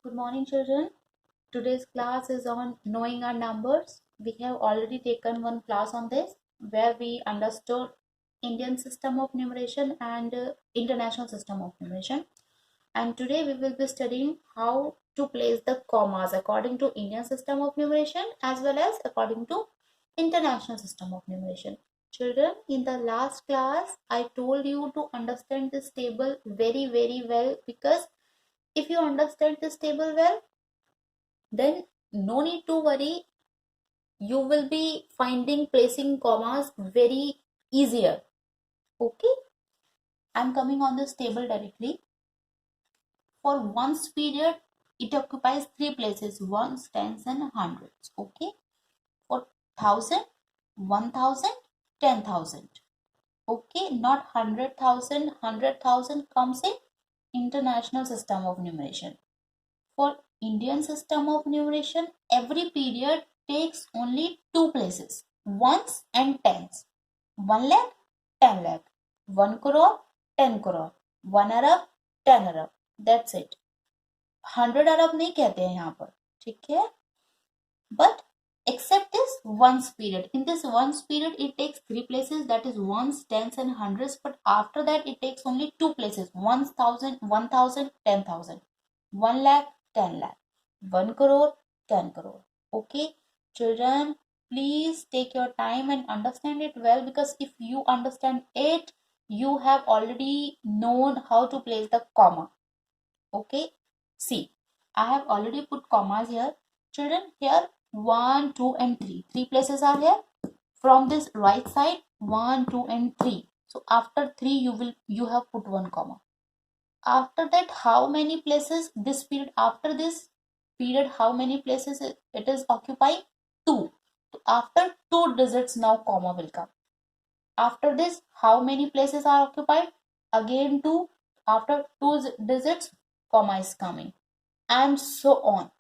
Good morning, children. Today's class is on knowing our numbers. We have already taken one class on this where we understood Indian system of numeration and international system of numeration. And today we will be studying how to place the commas according to Indian system of numeration as well as according to international system of numeration. Children, in the last class, I told you to understand this table very well, because if you understand this table well, then no need to worry. You will be finding placing commas very easier. Okay, I'm coming on this table directly. For ones period, it occupies three places: ones, tens, and hundreds. Okay, for 1,000, 1,000, 10,000. Okay, not 100,000. 100,000 comes in international system of numeration. For Indian system of numeration, every period takes only two places: ones and tens. 1 lakh, 10 lakh, 1 crore, 10 crore, 1 arab, 10 arab. That's it. 100 अरब नहीं कहते हैं यहाँ पर, ठीक है? But except this ones period. In this ones period, it takes three places, that is ones, tens, and hundreds. But after that, it takes only two places: 1,000, 1,000, 10,000, 1 lakh, 10 lakh, 1 crore, 10 crore. Okay, children, please take your time and understand it well, because if you understand it, you have already known how to place the comma. Okay, see, I have already put commas here. Children, here 1, 2, and 3. Three places are here. From this right side, 1, 2, and 3. So after 3, you have put one comma. After that, how many places this period? After this period, how many places it is occupying? 2. So after 2 digits, now comma will come. After this, how many places are occupied? Again 2. After 2 digits, comma is coming, and so on.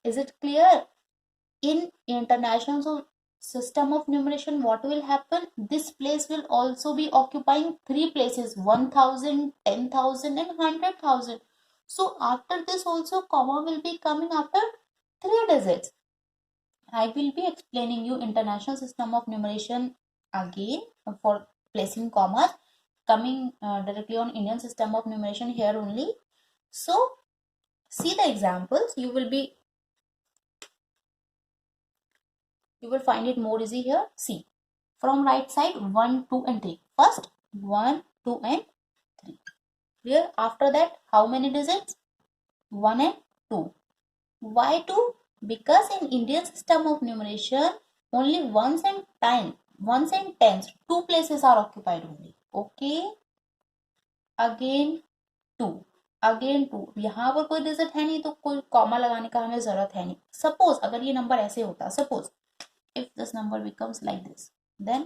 Is it clear? In international system of numeration, what will happen? This place will also be occupying three places: 1,000, 10,000, and 100,000. So after this also, comma will be coming after 3 digits. I will be explaining you international system of numeration again for placing commas, coming directly on Indian system of numeration here only. So see the examples. You will find it more easy here. See, from right side, 1, 2, and 3. First, 1, 2, and 3. Clear? After that, how many digits? 1 and 2. Why 2? Because in Indian system of numeration, only ones and tens, two places are occupied only. Okay. Again 2. Again 2. यहाँ पर कोई digit है नहीं, तो कोई comma लगाने का हमें जरूरत है नहीं. सपोज अगर ये नंबर ऐसे होता, suppose if this number becomes like this, then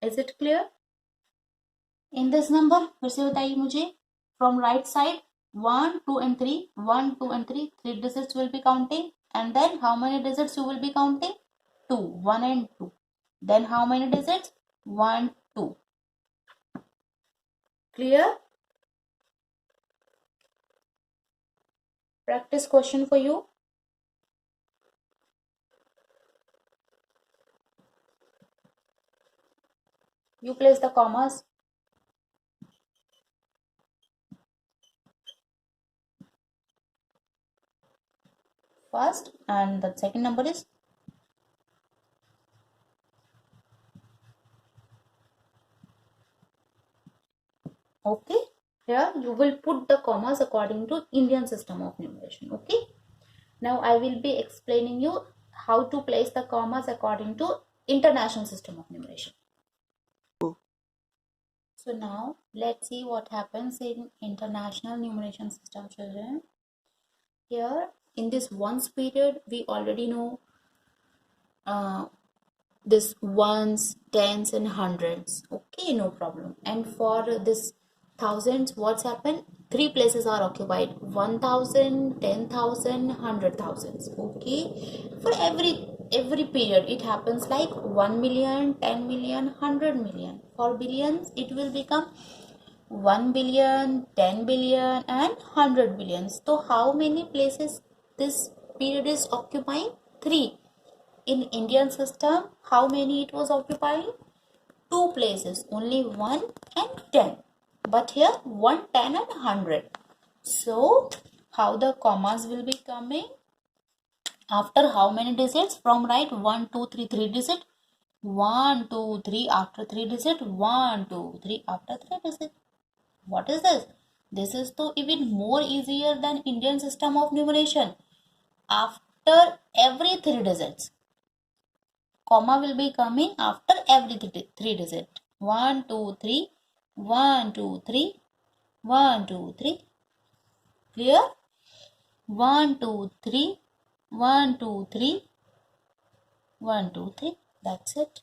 is it clear? In this number, फिर से बताइए मुझे, from right side 1, 2, and 3, 1, 2, and 3, 3 digits will be counting, and then how many digits you will be counting? 2, 1 and 2. Then how many digits? 1, 2. Clear? Practice question for you. You place the commas. First, and the second number is okay. Here you will put the commas according to Indian system of numeration. Okay. Now I will be explaining you how to place the commas according to international system of numeration. So now let's see what happens in international numeration system, children. Here in this ones period, we already know this ones, tens, and hundreds. Okay, no problem. And for this thousands, what's happened? Three places are occupied: 1,000, 10,000, 100,000. Okay, for every period it happens like 1 million, 10 million, 100 million. For billions, it will become 1 billion, 10 billion and 100 billions. So how many places this period is occupying? 3. In Indian system, how many it was occupying? 2 places, only 1 and 10. But here 1, 10 and 100. So how the commas will be coming? After how many digits? From right, 1, 2, 3, 3 digit. 1, 2, 3 after 3 digit. 1, 2, 3 after 3 digit. What is this? This is to even more easier than Indian system of numeration. After every 3 digits, comma will be coming after every 3 digit. 1, 2, 3, 1, 2, 3, 1, 2, 3. Clear? 1, 2, 3, 1, 2, 3, 1, 2, 3. That's it.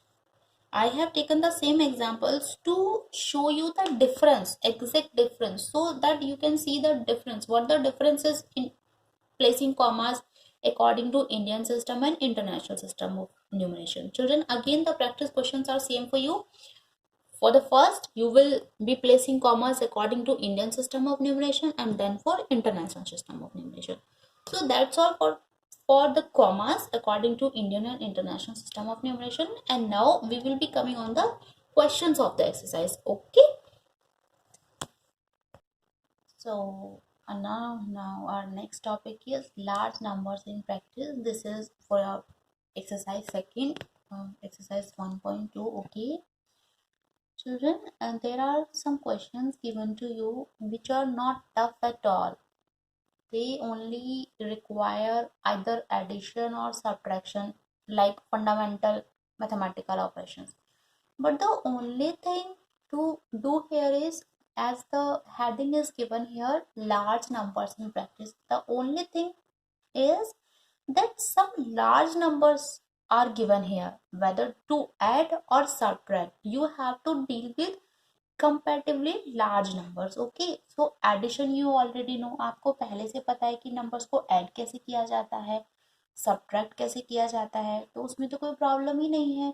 I have taken the same examples to show you the difference, exact difference, so that you can see the difference, what the difference is in placing commas according to Indian system and international system of numeration. Children, again the practice questions are same for you. For the first, you will be placing commas according to Indian system of numeration and then for international system of numeration. So that's all for the commas according to Indian and international system of numeration. And now we will be coming on the questions of the exercise. Okay. So now our next topic is large numbers in practice. This is for our exercise second, exercise 1.2. Okay. Children, and there are some questions given to you which are not tough at all. They only require either addition or subtraction, like fundamental mathematical operations. But the only thing to do here is, as the heading is given here, large numbers in practice. The only thing is that some large numbers are given here, whether to add or subtract. You have to deal with comparatively large numbers. Okay, so addition you already know, आपको पहले से पता है कि numbers को add कैसे किया जाता है, subtract कैसे किया जाता है, तो उसमें तो कोई प्रॉब्लम ही नहीं है.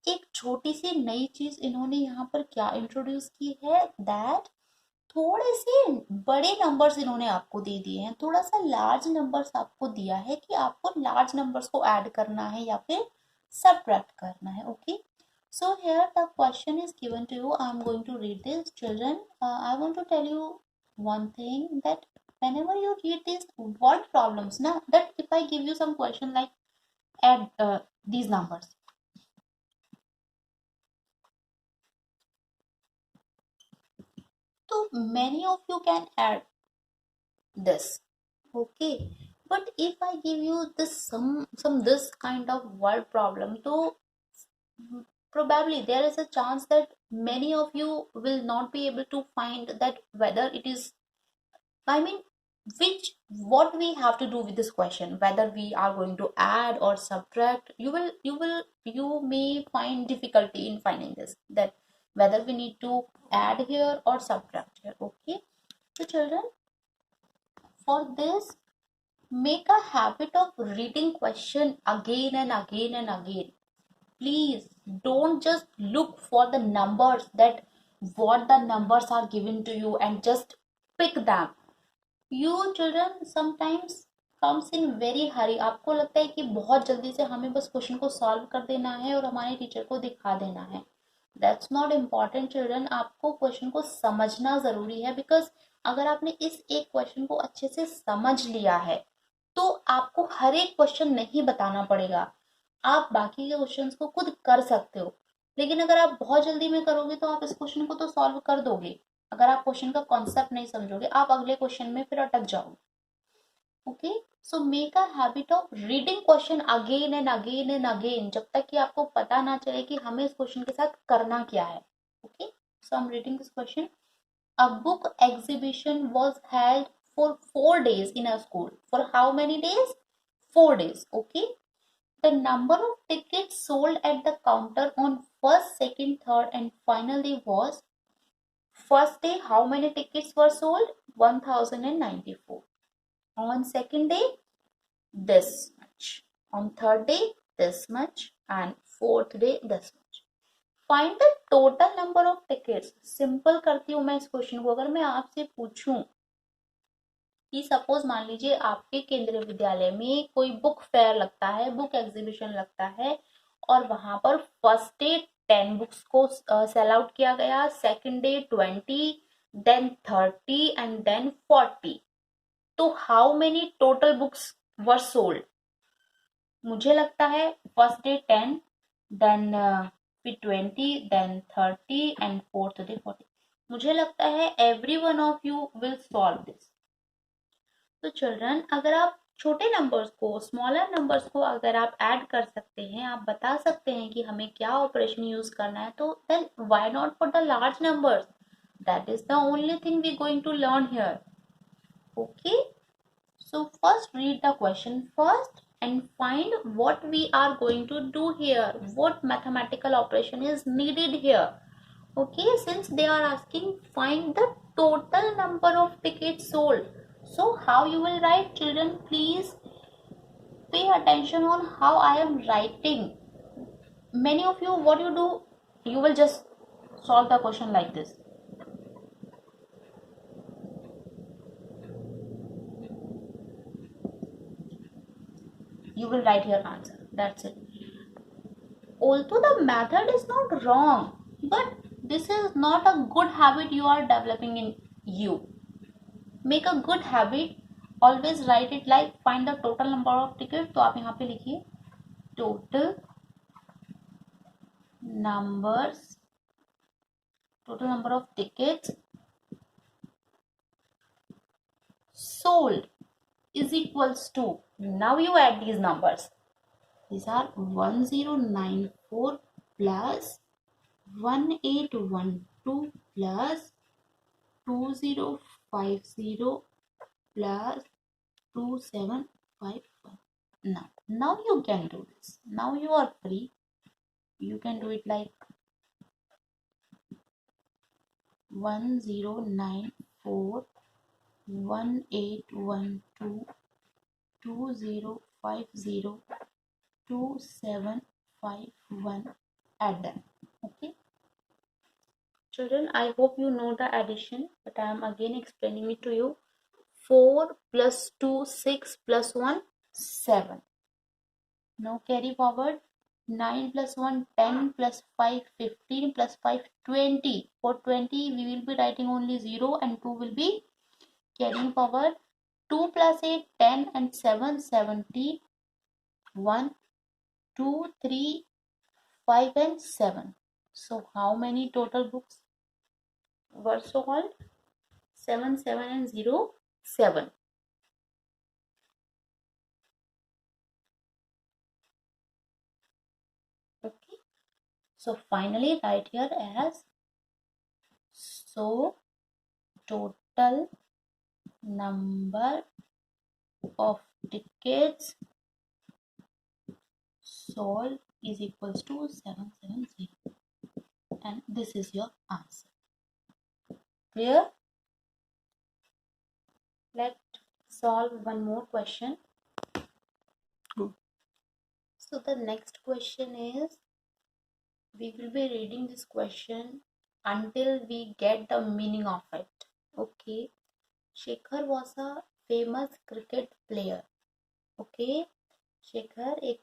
एक छोटी सी नई चीज इन्होंने यहाँ पर क्या इंट्रोड्यूस की है, दैट थोड़े से बड़े नंबर्स इन्होंने आपको दे दिए हैं, थोड़ा सा लार्ज नंबर्स आपको दिया है कि आपको लार्ज नंबर्स को ऐड करना है या फिर सब्ट्रैक्ट करना है. Okay, so here the question is given to you. I'm going to read this. Children, I want to tell you one thing, that whenever you read these word problems, now that if I give you some question like add these numbers, so many of you can add this. Okay, but if I give you this some this kind of word problem, so probably there is a chance that many of you will not be able to find that whether it is, I mean, which what we have to do with this question, whether we are going to add or subtract. You may find difficulty in finding this, that whether we need to add here or subtract here. Okay, so children, for this, make a habit of reading question again and again and again. Please don't just look for the numbers, that what the numbers are given to you and just pick them. You children sometimes comes in very hurry. आपको लगता है कि बहुत जल्दी से हमें बस question को सॉल्व कर देना है और हमारे टीचर को दिखा देना है. That's not important children. आपको क्वेश्चन को समझना जरूरी है, बिकॉज अगर आपने इस एक क्वेश्चन को अच्छे से समझ लिया है तो आपको हर एक क्वेश्चन नहीं बताना पड़ेगा. आप बाकी के क्वेश्चंस को खुद कर सकते हो, लेकिन अगर आप बहुत जल्दी में करोगे तो आप इस क्वेश्चन को तो सॉल्व कर दोगे. अगर आप क्वेश्चन का कॉन्सेप्ट नहीं समझोगे, आप अगले क्वेश्चन में फिर अटक जाओगे. Okay, so make a habit of reading question again and again and again, जब तक कि आपको पता ना चले कि हमें इस क्वेश्चन के साथ करना क्या है. Okay, so I am reading this question. A book exhibition was held for 4 days in a school. For how many days? 4 days. Okay. The number of tickets sold at the counter on first, second, third, and final day was: first day, how many tickets were sold? 1094. On second day, this much. On third day, this much. And fourth day, this much. Find the total number of tickets. Simple करती हूँ मैं इस question को। अगर मैं आपसे पूछूं कि सपोज मान लीजिए आपके केंद्रीय विद्यालय में कोई बुक फेयर लगता है, बुक एग्जीबिशन लगता है, और वहां पर फर्स्ट डे 10 बुक्स को सेल आउट किया गया, second day 20, then 30 and then 40। तो how many total books were sold? मुझे लगता है फर्स्ट डे 10, देन फिर 20, देन 30 एंड फोर्थ डे 40। मुझे लगता है every one of you will solve this. तो चिल्ड्रन, अगर आप छोटे नंबर्स को, स्मॉलर नंबर्स को अगर आप ऐड कर सकते हैं, आप बता सकते हैं कि हमें क्या ऑपरेशन यूज करना है, तो then why not for the large numbers? That is the only thing we going to learn here. Okay, so first read the question first and find what we are going to do here, what mathematical operation is needed here. Okay, since they are asking find the total number of tickets sold, so how you will write? Children, please pay attention on how I am writing. Many of you, what you do, you will just solve the question like this. You will write your answer, that's it. Although the method is not wrong, but this is not a good habit you are developing in you. Make a good habit, always write it like find the total number of tickets. तो आप यहाँ पे लिखिए total numbers, total number of tickets sold is equals to, now you add these numbers. These are 1094 plus 1812 plus 2050 plus 2751. Now you can do this. Now you are free. You can do it like 1094 1812 2050 2751. Add them. Okay. Children, I hope you know the addition, but I am again explaining it to you. 4 plus 2, 6 plus 1, 7. Now carry forward. 9 plus 1, 10 plus 5, 15 plus 5, 20. For 20, we will be writing only 0 and 2 will be carrying forward. 2 plus 8, 10 and 7, 70. 1, 2, 3, 5 and 7. So how many total books were sold? 7, 7 and 0, 7. Okay. So finally write here as, so total number of tickets sold is equals to 770, and this is your answer. Clear? Let's solve one more question. So the next question is, we will be reading this question until we get the meaning of it. Okay. Shekhar was a famous cricket player. Okay. Shekhar एक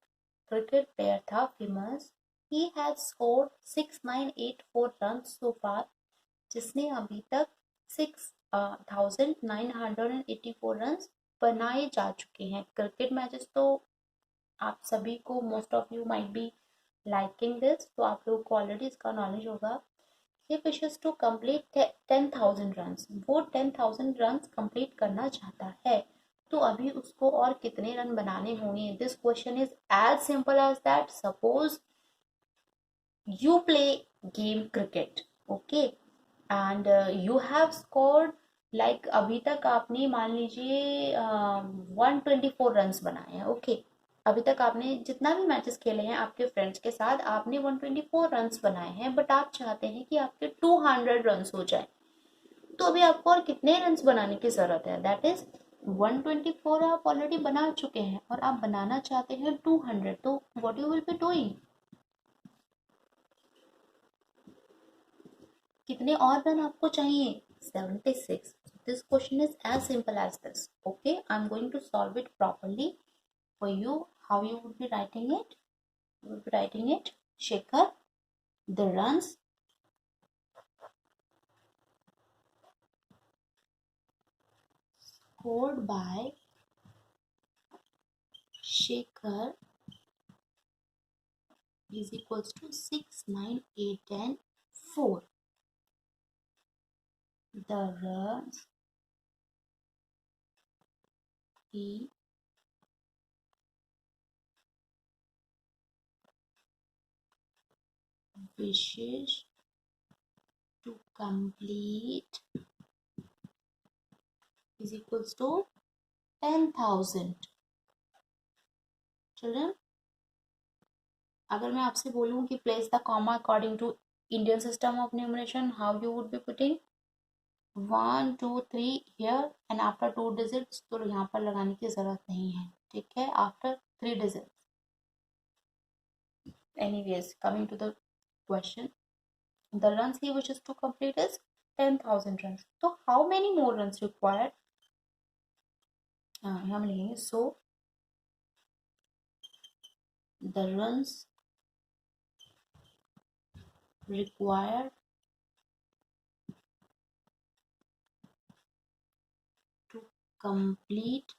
cricket player था famous. He has scored 6984 runs so far, जिसने अभी तक 6984 runs बनाए जा चुके हैं. Cricket matches तो आप सभी को, most of you might be liking this, तो आप लोगों को ऑलरेडी इसका नॉलेज होगा. He wishes to complete 10,000 runs. वो 10,000 रन्स कंप्लीट करना चाहता है, तो अभी उसको और कितने रन बनाने होंगे? This question is as simple as that. Suppose you play game cricket, okay, and you have scored like अभी तक आपने मान लीजिए 124 रन्स बनाए हैं. ओके, अभी तक आपने जितना भी मैचेस खेले हैं आपके फ्रेंड्स के साथ, आपने 124 रन्स बनाए हैं, बट आप चाहते हैं कि आपके 200 रन्स हो जाए. तो अभी आपको और कितने रन्स बनाने की जरूरत है? दैट इज 124 आप ऑलरेडी बना चुके हैं और आप बनाना चाहते हैं 200. तो what you will be doing? कितने और रन आपको चाहिए? 76. This question is as simple as this. Okay, I'm going to solve it properly for you. How you would be writing it? You would be writing it, Shekhar, the runs scored by Shekhar is equals to 6, 9, 8 and 4. The runs he wishes to complete is equals to 10,000. Children, अगर मैं आपसे बोलूं कि place the comma according to Indian system of numeration, how you would be putting 1 2 3 here and after 2 digits, तो यहाँ पर लगाने की जरूरत नहीं है, ठीक है, after 3 digits. Anyways, coming to the question, the runs he wishes to complete is 10,000 runs. So how many more runs required? हम लिखेंगे so the runs required to complete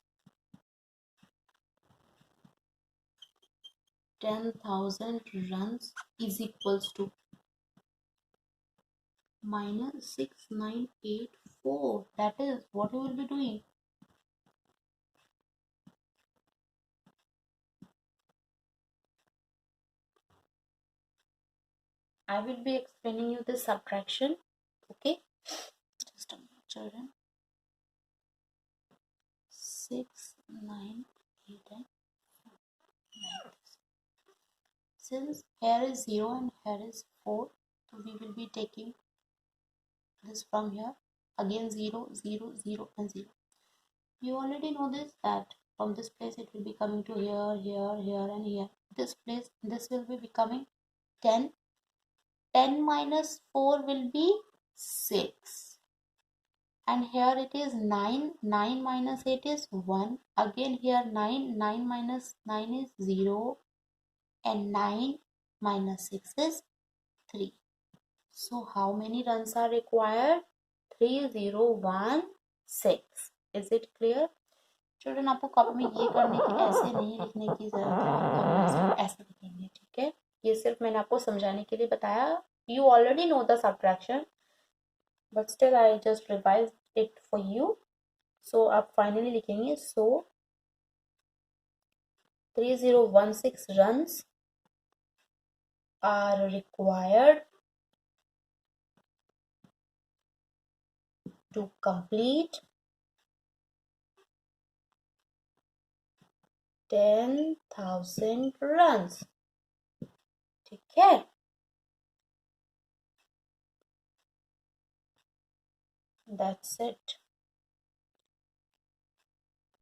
10,000 runs is equals to minus 6984. That is what you will be doing. I will be explaining you the subtraction. Okay, just a minute, children. 6, 9, 8 and 9. Since here is 0 and here is 4, so we will be taking this from here. Again 0, 0, 0 and 0. You already know this, that from this place it will be coming to here, here, here and here. This place, this will be becoming 10. 10 minus 4 will be 6. And here it is 9. 9 minus 8 is 1. Again here 9. 9 minus 9 is 0. And 9 minus 6 is 3. So how many runs are required? 3016. Is it clear? Children, आपको copy में ये करने की, ऐसे नहीं लिखने की जरूरत है, कॉपी में सिर्फ ऐसे लिखेंगे, ठीक है. ये सिर्फ मैंने आपको समझाने के लिए बताया. You already know the subtraction, but still I just revise it for you. So आप फाइनली लिखेंगे सो 3016 runs are required to complete 10,000 runs. ठीक है. That's it.